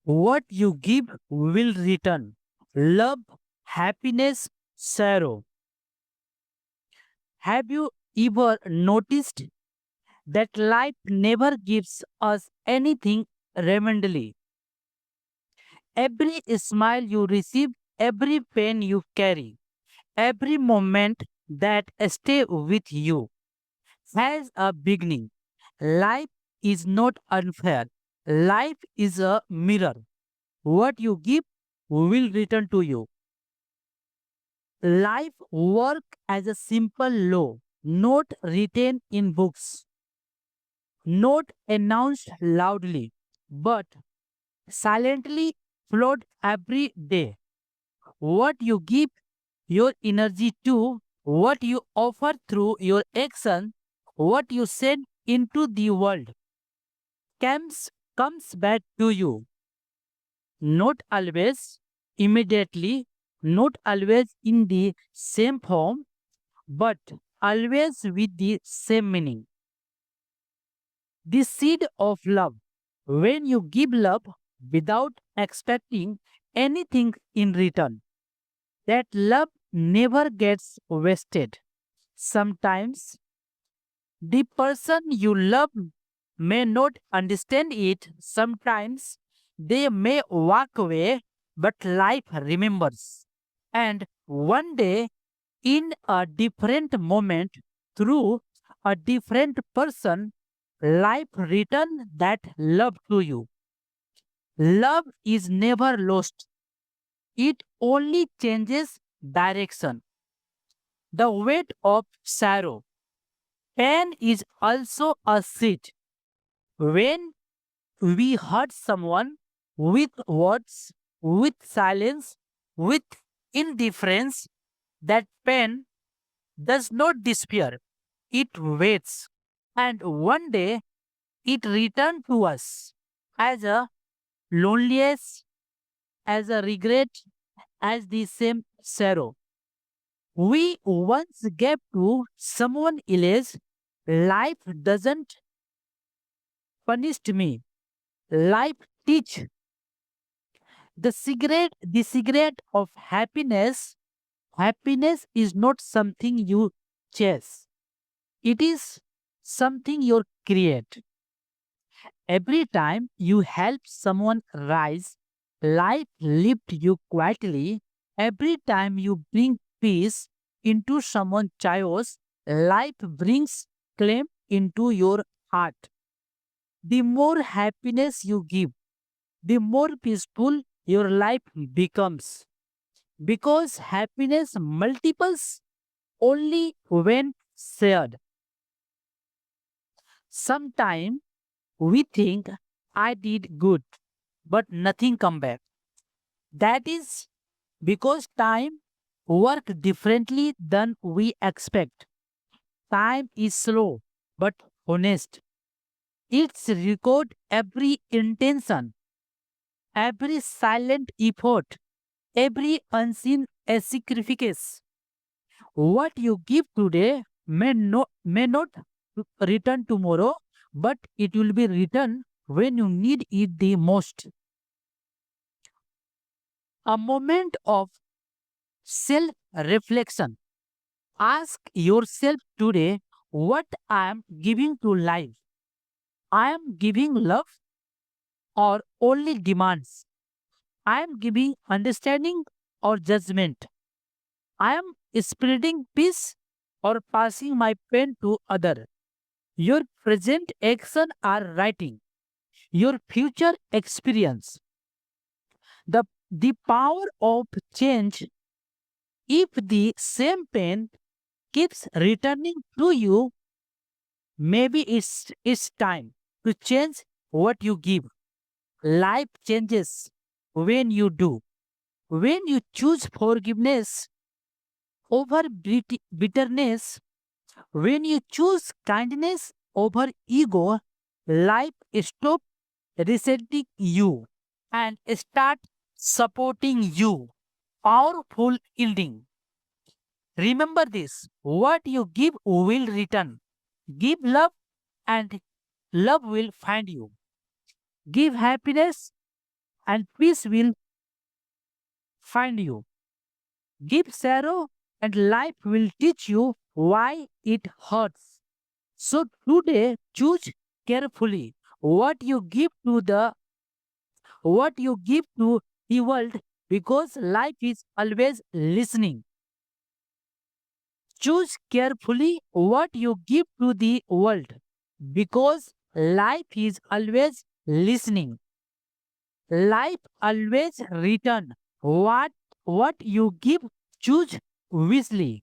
What you give will return. Love, happiness, sorrow. Have you ever noticed that life never gives us anything randomly? Every smile you receive, every pain you carry, every moment that stay with you has a beginning. Life is not unfair. Life is a mirror. What you give will return to you. Life work as a simple law, not written in books, not announced loudly, but silently flowed every day. What you give your energy to, what you offer through your action, what you send into the world comes back to you. Not always immediately, not always in the same form, but always with the same meaning. The seed of love. When you give love without expecting anything in return, that love never gets wasted. Sometimes the person you love may not understand it, sometimes they may walk away, but life remembers. And one day, in a different moment, through a different person, life return that love to you. Love is never lost, it only changes direction. The weight of sorrow. Pain is also a seed. When we hurt someone with words, with silence, with indifference, that pain does not disappear. It waits. And one day it returns to us as a loneliness, as a regret, as the same sorrow. We once gave to someone else. Life doesn't punish me. Life teach the secret of happiness. Happiness is not something you chase. It is something you create. Every time you help someone rise, life lift you quietly. Every time you bring peace into someone's chaos, life brings claim into your heart. The more happiness you give, the more peaceful your life becomes. Because happiness multiples only when shared. Sometimes we think I did good, but nothing come back. That is because time work differently than we expect. Time is slow but honest. It's record every intention, every silent effort, every unseen sacrifice. What you give today may not return tomorrow, but it will be returned when you need it the most. A moment of self reflection. Ask yourself today what I am giving to life. I am giving love or only demands. I am giving understanding or judgment. I am spreading peace or passing my pain to other. Your present action are writing your future experience. The power of change. If the same pain keeps returning to you, maybe it's time to change what you give. Life changes when you do. When you choose forgiveness over bitterness, when you choose kindness over ego, life stop resenting you and start supporting you. Powerful ending. Remember this, what you give will return. Give love and love will find you. Give happiness and peace will find you. Give sorrow, and life will teach you why it hurts. So today, choose carefully what you give to the world, because life is always listening. Choose carefully what you give to the world, because life is always listening. Life always return what you give. Choose wisely.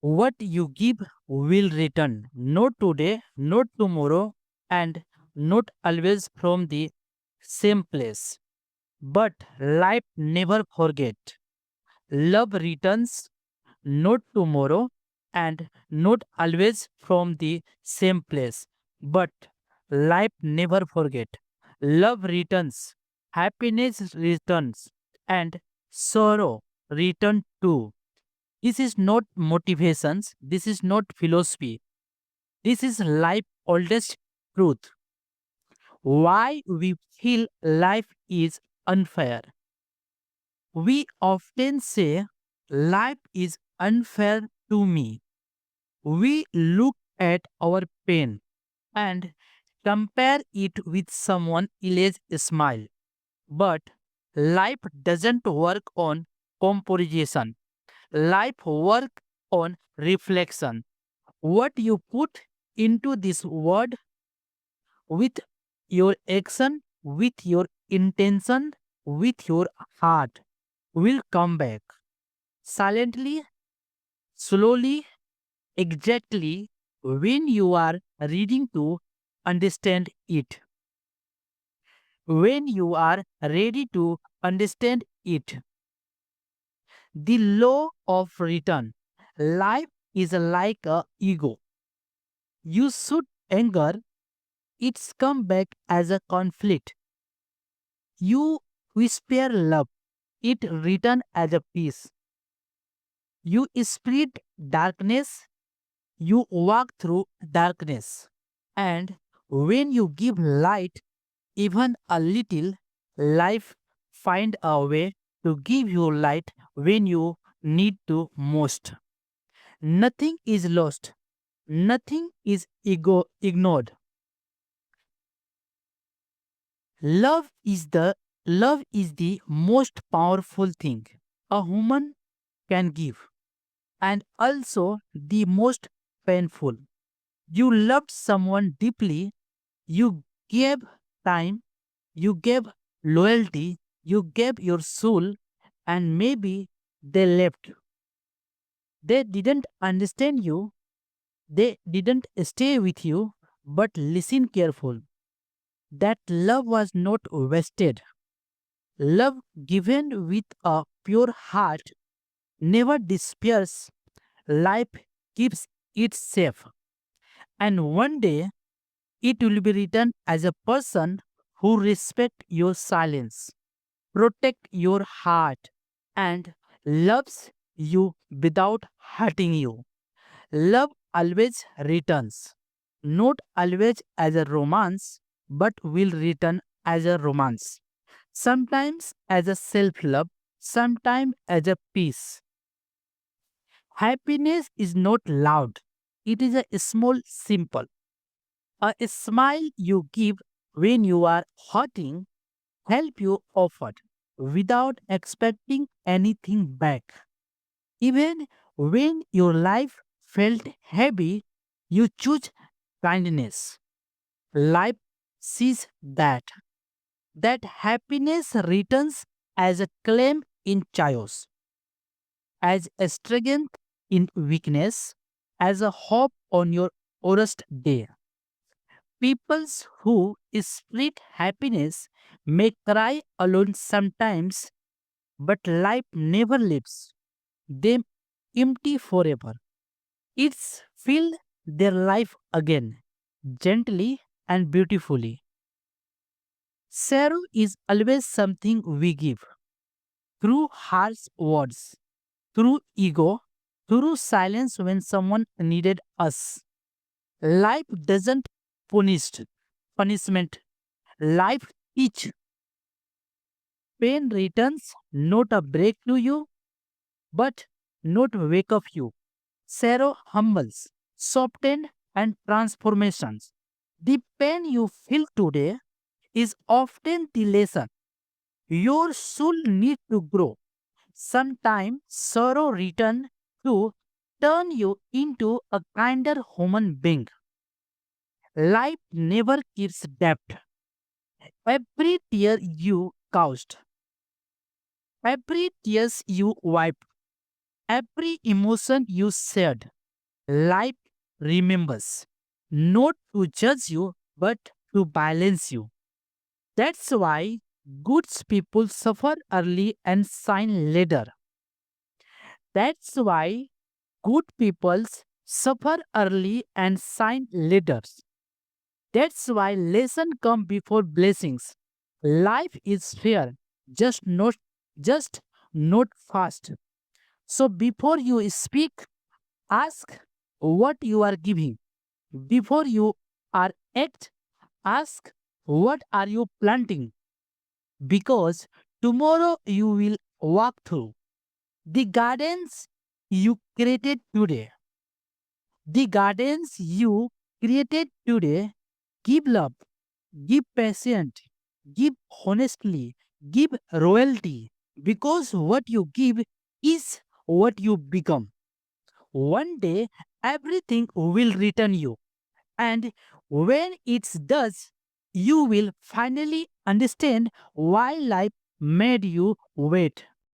What you give will return, not today, not tomorrow, and not always from the same place. But life never forget. Love returns, not tomorrow, and not always from the same place. But life never forget. Love returns, happiness returns, and sorrow return too. This is not motivations, this is not philosophy. This is life oldest truth. Why we feel life is unfair. We often say life is unfair to me. We look at our pain and compare it with someone else's smile. But life doesn't work on comparison. Life work on reflection. What you put into this word with your action, with your intention, with your heart will come back silently, slowly, exactly when you are reading to understand it. When you are ready to understand it, the law of return. Life is like a ego. You should anger, it's come back as a conflict. You whisper love, it return as a peace. You spread darkness, you walk through darkness. And when you give light, even a little, life find a way to give you light when you need to most. Nothing is lost. Nothing is ignored. Love is the love is the most powerful thing a human can give, and also the most painful. You loved someone deeply, you gave time, you gave loyalty, you gave your soul, and maybe they left. They didn't understand you, they didn't stay with you, but listen careful. That love was not wasted. Love given with a pure heart never despairs. Life keeps it safe. And one day it will be written as a person who respect your silence, protect your heart, and loves you without hurting you. Love always returns, not always as a romance, but will return as a romance. Sometimes as a self love, sometimes as a peace. Happiness is not loud, it is a small, simple. A smile you give when you are hurting, help you offered without expecting anything back. Even when your life felt heavy, you choose kindness. Life sees that happiness returns as a claim in chaos, as a strength in weakness, as a hope on your worst day. Peoples who split happiness may cry alone sometimes, but life never leaves them empty forever. It's fill their life again, gently and beautifully. Sorrow is always something we give through harsh words, through ego, through silence when someone needed us. Life doesn't punished. Punishment. Life each pain returns, not a break to you, but not wake of you. Sorrow humbles, soften and transformations. The pain you feel today is often the lesson your soul need to grow. Sometimes sorrow return to turn you into a kinder human being. Life never keeps debt. Every tear you caused, every tears you wiped, every emotion you shared, life remembers. Not to judge you, but to balance you. That's why good people suffer early and shine later. That's why good people suffer early and shine later. That's why lesson come before blessings. Life is fair, just not fast. So before you speak, ask what you are giving. Before you are act, ask what are you planting? Because tomorrow you will walk through the gardens you created today. The gardens you created today. Give love, give patience, give honestly, give royalty. Because what you give is what you become. One day, everything will return you. And when it does, you will finally understand why life made you wait.